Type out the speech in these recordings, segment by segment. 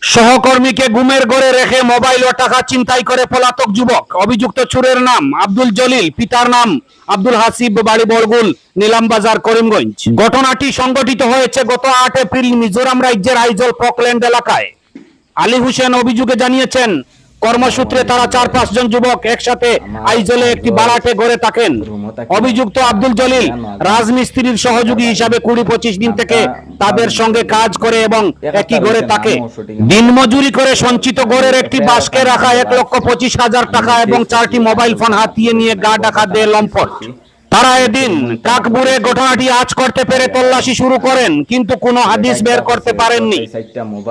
সহকর্মীকে গুমের ঘরে রেখে মোবাইল ও টাকা ছিনতাই করে পলাতক যুবক। অভিযুক্ত চোরের নাম আব্দুল জলিল, পিতার নাম আব্দুল হাসিব, বাড়ি বরগুল, নিলামবাজার, করিমগঞ্জ। ঘটনাটি সংঘটিত হয়েছে গত 8 এপ্রিল মিজোরাম রাজ্যের আইজল ফকল্যান্ড এলাকায়। আলী হোসেন অভিযোগে জানিয়েছেন, কর্মসূত্রে তারা 4-5 জন যুবক একসাথে আইজলে একটি বাড়াটে ঘরে থাকেন। অভিযুক্ত আব্দুল জলিল রাজমিস্ত্রির সহযোগী হিসাবে 20-25 দিন থেকে তাদের সঙ্গে কাজ করে এবং একই ঘরে থাকে। দিনমজুরি করে সঞ্চিত ঘরের একটি বাস্কে রাখা 1,25,000 টাকা এবং 4টি মোবাইল ফোন হাতিয়ে নিয়ে গা ঢাকা দিয়ে লম্পট। তারা এদিন কাকবুরে ঘটনাটি আঁচ করতে পেরে তল্লাশি শুরু করেন, কিন্তু কোনো হাদিস বের করতে পারেননি।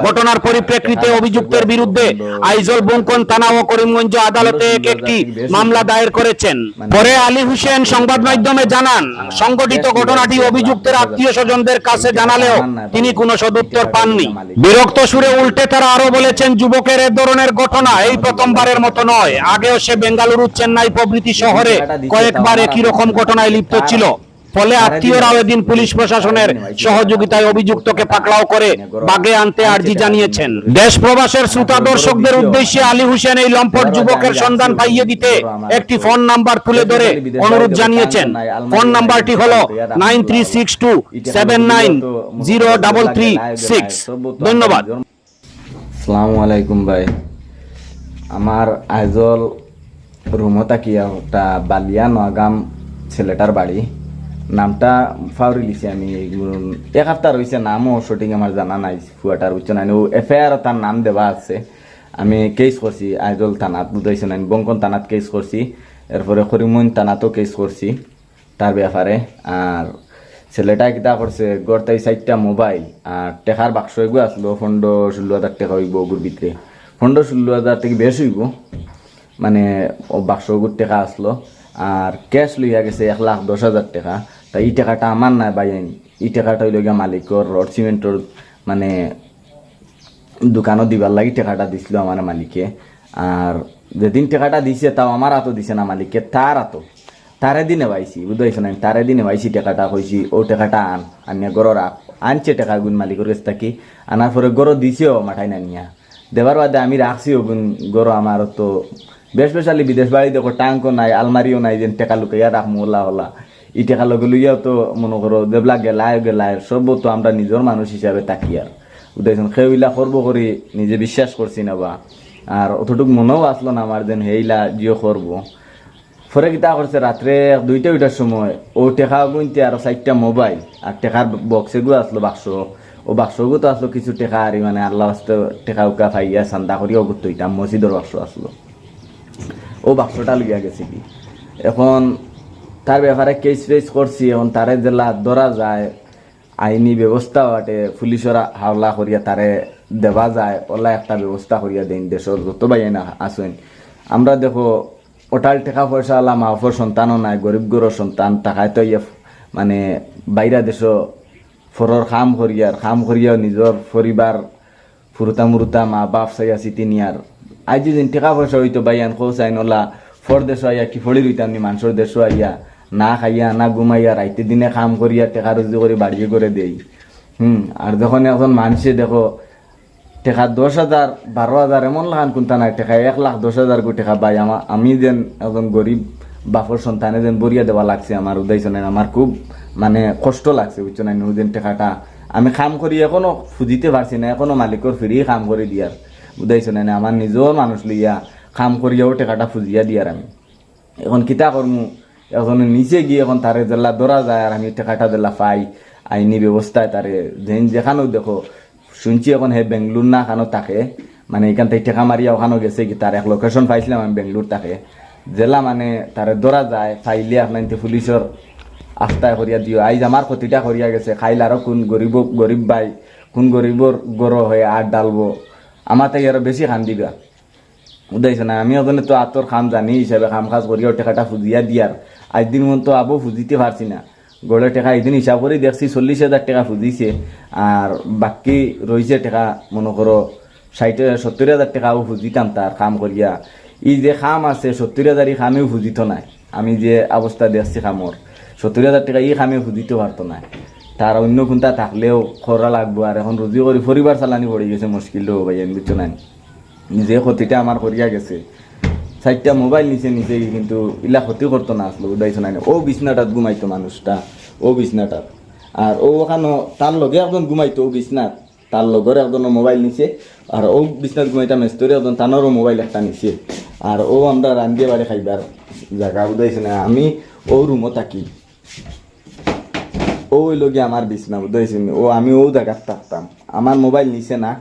ঘটনার পরিপ্রেক্ষিতে অভিযুক্তের বিরুদ্ধে আইজল বঙ্কন থানা ও করিমগঞ্জ আদালতে একটি মামলা দায়ের করেছেন। পরে আলী হোসেন সংবাদ মাধ্যমে জানান, সংঘটিত ঘটনাটি অভিযুক্তের আত্মীয় স্বজনদের কাছে জানালেও তিনি কোনো সদুত্তর পাননি। বিরক্ত সুরে উল্টে তারা আরো বলেছেন, যুবকের এ ধরনের ঘটনা এই প্রথমবারের মতো নয়। আগেও সে বেঙ্গালুরু, চেন্নাই প্রভৃতি শহরে কয়েকবার একই রকম ঘটনায় লিপ্ত ছিল। ফলে আত্মীয়রাও এদিন পুলিশ প্রশাসনের সহযোগিতায় অভিযুক্তকে পাকড়াও করে বাগে আনতে আর্জি জানিয়েছেন। দেশ প্রবাসের শ্রোতা দর্শকদের উদ্দেশ্যে আলী হোসেন এই লম্পট যুবকের সন্ধান পাইয়ে দিতে একটি ফোন নাম্বার তুলে ধরে অনুরোধ জানিয়েছেন। ফোন নাম্বারটি হলো 9362790336। ধন্যবাদ। আসসালামু আলাইকুম ভাই, আমার আইজল রুমতা কিয়া একটা বালিয়া নগাম ছেলেটার বাড়ি। নামটা ফাউরি লিছি আমি, 1 সপ্তাহ রয়েছে, নামও সঠিক আমার জানা নাই। ফুয়াটার উচ্চ নাই, ও এফআইআর তার নাম দেওয়া আছে। আমি কেস করছি আইজল থানাত, বুঝাইছে নাই, বঙ্কন থানাত কেস করছি, এরপরে করিমগঞ্জ থানাতেও কেস করছি তার ব্যাপারে। আর ছেলেটা কিতা করছে, গড়তাই 4টা মোবাইল আর টেকার বাক্স এগুলো আসলো 15-16 হাজার টাকা হইব। ওগুর ভিতরে 15-16 হাজার থেকে বেশ হইব, মানে ও বাক্সগুর টাকা আসলো। আর ক্যাশ লইয়া গেছে 1,10,000 টাকা। তাই এই টাকাটা আমার না বাইন, এই টাকাটা হইল গিয়া মালিকর রড সিমেন্টর মানে দোকানও দিবার লাগি টাকাটা দিছিল আমার মালিকে। আর যেদিন টাকাটা দিছে তাও আমার হাতও দিছে না মালিককে, তার হাতও, তারে দিনে পাইছি, বুঝতে না, তারে দিনে পাইছি টাকাটা। কইছি ও টাকাটা আনিয়া গড় রাখ। আনছে টাকা গুণ মালিকের কাছ থাকি, আনার পরে গড় দিছেও মাঠাই না নিয়া দেবার বাদে আমি রাখছি ওগুন গড়। আমার তো বেশ বেশালি বিদেশ বাড়ি দেখো, টাঙ্কও নাই, আলমারিও নাই, যেন টেকা লুকাইয়া রাখমু ওলা হলা। এই টেকা লগে লইয়াও তো মনে করো দেবলা গেলায় সব তো আমরা নিজের মানুষ হিসাবে তাকি। আর বুঝতেছেন, সেইলা করবো করি নিজে বিশ্বাস করছি না বা, আর অতটুকু মনেও আসলো না আমার যেন সেইলা জিও করবো। পরে কিতা করছে, রাত্রে 2টা সময় ও টেকা গুনতে আর 4টা মোবাইল আর টেকার বক্সেগুলো আসলো, বাক্স, ও বাক্সগু তো আসলো কিছু টেকা। আর মানে আল্লাহ আসতে টেকা উকা ফাইয়া চান্দা করিয়া গুতো হইতাম, মসজিদের বাক্স আসলো। ও বাক্সটা লইয়া গেছে কি, এখন তার ব্যাপারে কেস ফেস করছি। এখন তারে জেলা ধরা যায়, আইনি ব্যবস্থা বাটে, পুলিশরা হাওলা করিয়া তারে দেওয়া যায়, ওলা একটা ব্যবস্থা করিয়া দেন দেশের যত ভাই না আসেন। আমরা দেখো ওটাল টাকা পয়সা আলা মাফর সন্তানও নাই, গরিব গরর সন্তান, টাকায় তো ইয়ে মানে বাইরা দেশ ফরর খাম করিয়া নিজের পরিবার ফুরুতা মুরুতা মা বাপ চাইয়া চিতি নিয়ার। আজ যেদিন টাকা পয়সা হইতো বাইয়ান খোঁচাইন ওলা ফর দেশ আইয়া কি ফড়ি রইতাম নি, মানুষের দেশ আইয়া না খাইয়া না ঘুমাইয়া রাইতে দিনে কাম করিয়া টেকা রুজি করে বাড়িয়ে করে দেই। আর যখন এখন মানুষে দেখো টেকা 10,000 12,000 এমন লাগান কোনটা নাই, টেকা 1,10,000 গো টেকা পাই। আমি যেন একজন গরিব বাপর সন্তানে যেন বরিয়া দেওয়া লাগছে আমার, উদাইছ না, আমার খুব মানে কষ্ট লাগছে, বুঝছো না। যেন টেকাটা আমি কাম করি এখনো ফুজিতে পারছি না, এখনো মালিকর ফিরি কাম করে দিয়ার, বুঝাইছ না, আমার নিজেও মানুষ লইয়া কাম করিয়াও টাকাটা ফুজিয়া দিয়ার। আমি এখন কিতা করমু, এখন নিচে গিয়ে এখন তারে জেলা ধরা যায় আর আমি টাকাটা জেলা পাই আইনি ব্যবস্থায়। তারে যেখানেও দেখো শুনছি এখন হে বেঙ্গলুর না খানো থাকে, মানে এখান থেকে টাকা মারিয়া ওখানেও গেছে কি, তার এক লোকেশন পাইছিলাম আমি বেঙ্গলুর থাকে জেলা, মানে তারে ধরা যায় ফাইলে আপনার পুলিশের আস্থায় করিয়া দিও। আইজ আমার ক্ষতিটা করিয়া গেছে, খাইলে আরো কোন গরিব ভাই, কোন গরিবর গড় হয়ে আর ডালবো, আমার থেকে আরো বেশি খান দিবা, বুঝাইছে না। আমি ওখানে তো আতর খাম জানি হিসাবে খাম খাজ করিয়া টাকাটা ফুজিয়া দিয়ার। আজ দিন মন তো আবু ফুজিতে পারছি না, গড়ে টাকা এই দিন হিসাব করে দেখছি 40,000 টাকা ফুজিছে, আর বাকি রয়েছে টাকা মনে করো 60-70,000 টাকাও ফুজিতাম তার খাম করিয়া। এই যে খাম আছে 70,000 খামেও ফুজিত নাই, আমি যে অবস্থা দেখছি খামর 70,000 টাকা এই খামেও ফুজিতে পারতো না। তার অন্য কোনটা থাকলেও খরা লাগবো আর এখন রুজি করি পরিবার চালানি পড়ে গেছে মুশকিল ভাই বুঝছো না যে ক্ষতিটা আমার করিয়া গেছে 4টা মোবাইল নিচে কিন্তু ইলা ক্ষতি করতো না আসলো উদাইছো না ও বিছনাটাত ঘুমাইতো মানুষটা ও বিছনাটাত আর ও ওখানে তার লগে একজন ঘুমাইতো ও বিছনাত তার লগর একজন মোবাইল নিছে আর ও বিছনাত ঘুমাইতা মেস্তরি একজন তানোরও মোবাইল একটা নিছে আর ও আমরা রান্ধিয়ে বাড়ি খাইবার জায়গা উদাইছো না আমি ও রুমও থাকি ও ওই লগে আমার বিছনা বুঝতে ও আমি ও জায়গাত থাকতাম আমার মোবাইল নিছে না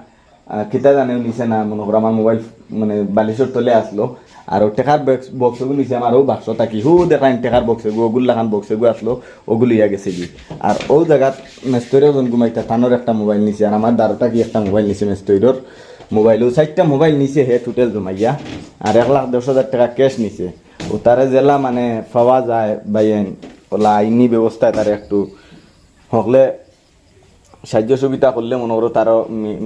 কিতা জানেও নিছে না মনে করো আমার মোবাইল মানে বালিশের তলে আসলো আর ও টেকার বক্সগুলো নিছে আমার ও বাক্স থাকি হু দেখান টেকার বক্সেগু ওগুলো লাখান বক্সেগু আসলো ওগুলো ইয়া গেছে কি আর ও জায়গাত মেস্তরিও জন ঘুমাইতা তানোর একটা মোবাইল নিছে আর আমার দারোটা কি একটা মোবাইল নিছে মেস্তরির মোবাইল ও 4টা মোবাইল নিছে হে টোটাল জমাইয়া আর 1,10,000 টাকা ক্যাশ নিছে ও তারে জেলা মানে পাওয়া যায় বাইন ওলা আইনি ব্যবস্থায় তারে একটু হকলে সাহায্য সুবিধা করলে মনে করো তারও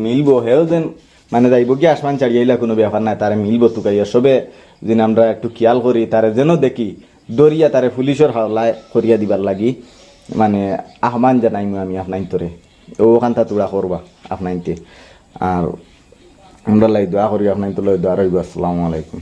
মিলবো হেও যেন মানে যাইব কি আসমান চাড়িয়াইলা কোনো ব্যাপার নাই তারে মিলবো তুকাইয়া সবে যেন আমরা একটু খেয়াল করি তারে যেন দেখি দরিয়া তারে পুলিশের হাওলায় করিয়া দিবার লাগি মানে আহ্বান জানাইমু আমি আপনাইন তোরে ওখান তা তোরা করবা আপনাইনতে আর আমরা লাই দোয়া করি আপনাইন তো লাই দোয়া রইব আসসালামু আলাইকুম